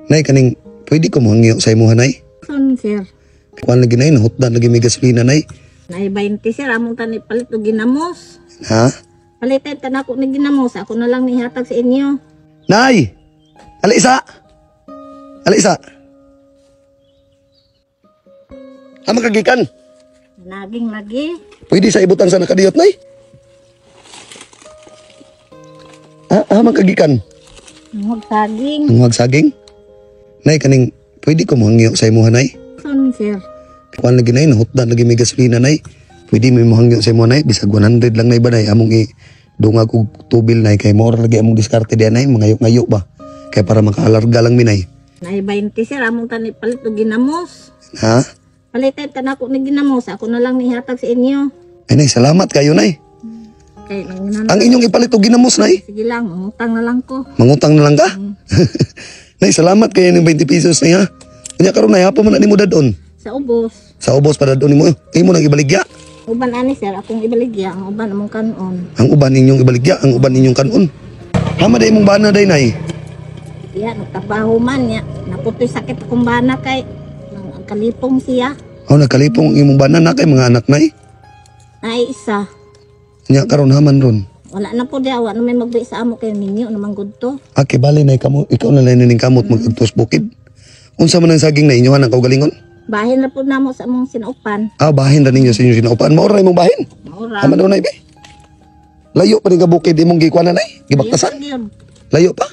Nay, kaning pwede ko mangyo sa imuha, nay? Son, sir. Kuan lagi, nay, nahutdan lagi may gasolina, nay. Nay 20, sir. Among tani palit o ginamos. Ha? Palitan tan ako na ginamos. Ako na lang nihatag sa inyo. Nay! Alisa! Alisa! Makagikan. Naging lagi. Pwede sa ibutang sa nakadiyot, nay? Makagikan. Huwag saging. Ang saging? Nay, kaning pwede ko mangyo sa imuha, nay? Son, sir. Kuan lagi, nay, nahutdan lagi may gasolina, nay. Pwede may mahangyo sa imuha, nay. Bisag 100 lang, nay ba, nay? Among dungag og tubil, nay. Kay more lagi among diskarte diyan, nay. Mangayo-ngayo ba? Kay para makaalarga lang, minay. Nay 20, sir. Among tani palit o ginamos. Ha? Palitan tan ako na ginamos. Ako na lang nihatag sa inyo. Ay, nay, salamat kayo, nay. Kay Ang inyong ipalit og ginamos, nay. sige lang, utang na lang ko. Mangutang na lang ka? Nay, salamat kayo ng 20 pesos, nay, ha? Kanya karon nay, hapa mo na ni mo dadon. Sa ubos. Sa ubos pa dadon ni mo. Imo nang ibaligya. Uban ani, sir. Akong ibaligya. Ang uban among kanon. Ang uban ninyong ibaligya, ang uban ninyong kanon. Hama day mong bana day, nay. Iya, nagtrabaho man niya. Naputoy sakit akong bana kay ang kalipong siya. Nagkalipong ang imong bana na kay mga anak, nay. Ay isa. Nya karon haman ron. Wala na po diya. Wala na may magbi sa amo kay ninyo naman good to. Aki bali nay kamo, ikaw na lang ning kamot magagtos bukid. Unsa man ang saging na inyo nang kaugalingon? Bahin na po namo sa among sinuupan. Bahin ra ninyo sa inyong sinaupan. Maura imong bahin. Maura. Haman daw nay be. Layo pa rin ka bukid imong gikuan na nay. Gibaktasan. Layo pa.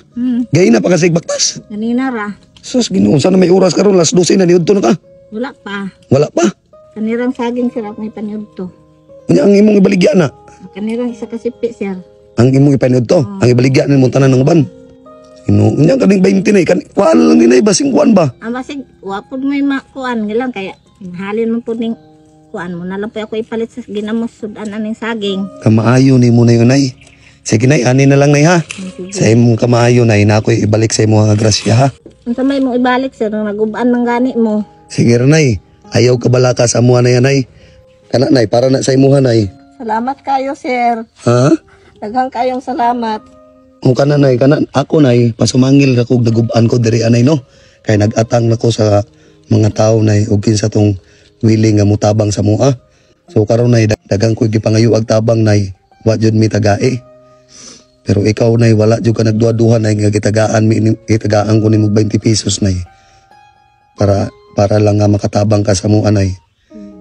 Gay na pa kasi baktas. Ganina ra. Sus, Ginoo, sana may oras karon las 12 na niudto na ka. Wala pa. Wala pa. Kanirang saging sir ako may paniud to. Unya ang imong ibaligya na. Kanirang isa kasipi sir. Ang imong ipaniud to, ang ibaligya nimo tanan ng uban. Ginoo, unya kaning 20 na kan kuan lang ni nay basing kuan ba? Basig wapod may makuan gilang kaya halin mo po ning kuan mo na lang po ako ipalit sa ginamos sudan aning saging. Kamaayo nimo na yun nay. Sige nay, ani na lang nay ha. Sa imong kamaayo nay na ako ibalik sa imong grasya ha. Unsa may mo ibalik sir nagubaan ng gani mo. Sige ra nay. Ayaw ka balaka sa amuha na yan nay. Kana nay para na sa imuha nay. Salamat kayo sir. Ha? Daghang kayong salamat. O kana nay, kana ako nay pasumangil ra kog nagubaan ko diri anay no. Kay nagatang nako sa mga tao nay ug kinsa tong willing nga mutabang sa mua. So karon nay daghang ko gipangayo ag tabang nay. Wa jud mi tagae. Pero ikaw nay wala jud ka nagduha-duha nay nga gitagaan ko nimo 20 pesos nay. Para lang nga makatabang ka sa mua nay.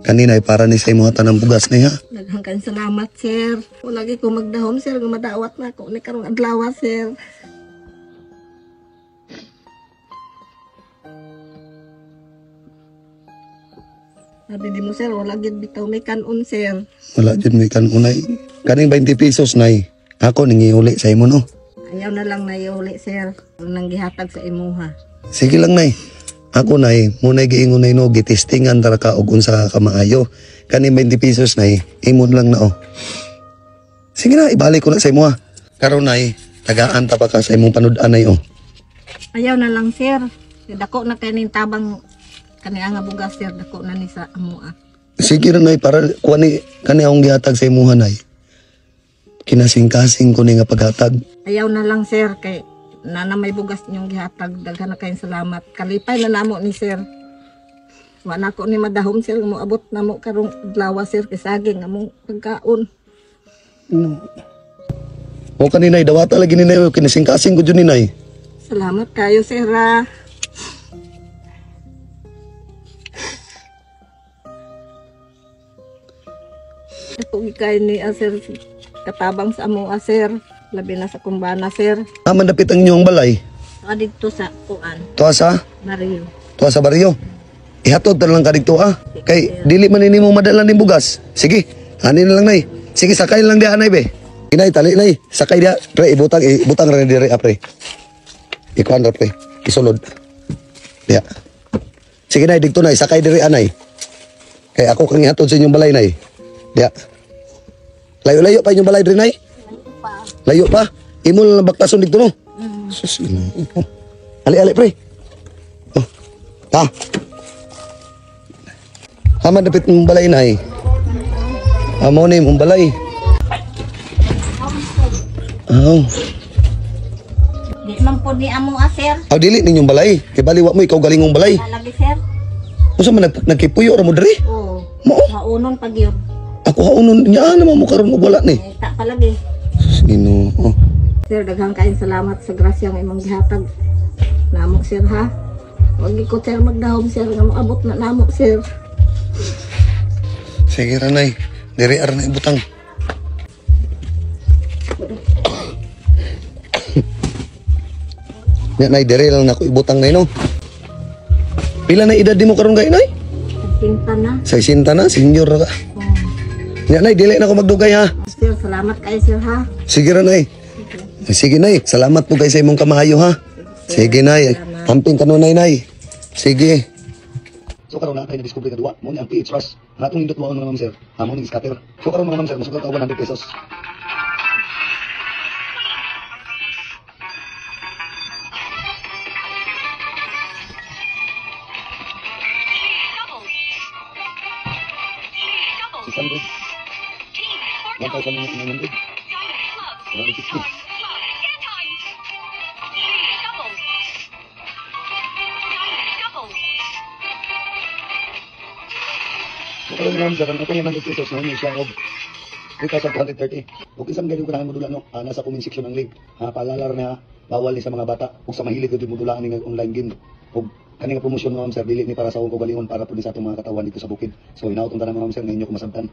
Kanina ay para ni sa imo tanang bugas nay ha. Daghang kayong salamat sir. Lagi ko magdahom sir gumadawat na ako ni karong adlaw sir. Sabi di mo sir, wala gyud bitaw may kanon sir. Wala jud may kanunay. Kaning 20 pesos nay. Ako ningi uli sa imo no. Ayaw na lang na iuli sir. Nang gihatag sa imuha. Sige lang nay. Ako nay, muna giingon nay no gitistingan dara ka og unsa ka maayo. Kaning 20 pesos nay, imon lang na oh. Sige na, ibalik ko na sa imo ha. Karon nay, tagaan ta pa ka sa imong panud-an nay oh. Ayaw na lang sir. Dako na kanin tabang kaniya nga bugas sir. Dako na ni sa amua. Sige ra nay para kuani kani akong gihatag sa imuha nay. Kinasing-kasing ko ni nga paghatag. Ayaw na lang sir kay nana may bugas niyong gihatag. Daghan na kayong salamat. Kalipay na namo ni sir. Wala ko ni madahom sir. Moabot na mo karong adlaw sir. Kisaging among pagkaon. O kaninay, dawata lagi ni nay. Kinasing-kasing ko dyan ni nay. Salamat kayo sir ha. Ako ikay ni sir. Katabang sa amo sir. Labi na sa kumbana sir. Mandapit ang inyong balay. Dito sa kuan. Tuwa sa? Baril. Tuwa sa baryo. Ihatod na lang ka dito ah. Kay dili man ini mo madalan din bugas. Sige, ani na lang nay. Sige, sakay lang di anay be. Inay, tali nay. Sakay dia. Pre, ibutang rin diri pre. Ikuan ra pre. Isulod. Diya. Sige nay, dito nay. Sakay diri anay. Kay ako kang ihatod sa inyong balay nay. Diya. Layo-layo pa inyong balay diri nay. Layo pa. Imo lang baktason dito no. Sus, ali pre. Oh. Ha. Haman dapit mong balay nay. Amo ni mong balay. Oh. Di man po po ni amo sir. Aw dili ninyong balay. Kay bali wa mo ikaw galingong balay. Lalabi sir. Unsa man nagkipuyo ra mo diri? Oo. Mao. Maunon pag yun. Ako haunon niya naman mo karon og wala ni. Ta palagi. Ginoo. Sir, daghang kaayong salamat sa grasya nga imong gihatag. Namo sir ha. Wag ko sir magdahom sir nga moabot na namo sir. Sige ra nay. Diri ara na ibutang. Nya nay diri lang nako ibutang nay no. Pila na edad nimo karon kay nay? Pinta na. Sa isinta na, senior ra ka. Oh. Nya nay dili na ko magdugay ha. Sir, salamat kayo sir ha. Sige ra nay. Sige nay, salamat po kay sa imong kamahayo ha. Sige nay, amping kanunay nay. Sige. So karon na tayo na-discover ka duwa, mo ni ang PH Rush. Natong indot mo mga ma'am sir. Amo ni scatter. So karon mga ma'am sir, masugot ka 100 pesos. Si Sandro. 1,900. 150. So karon ma'am sir, ang atong 100 pesos na siya og 3,230. Kung isang ganyan ko na mo dula no, nasa comment section ng link. Paalalar na bawal ni sa mga bata ug sa mahilig gud mo dulaan ning online game. Ug kani nga promosyon ma'am sir dili ni para sa ug galingon para pud sa atong mga katawan dito sa bukid. So inaot ang tanan ma'am sir nga inyo ko masabtan.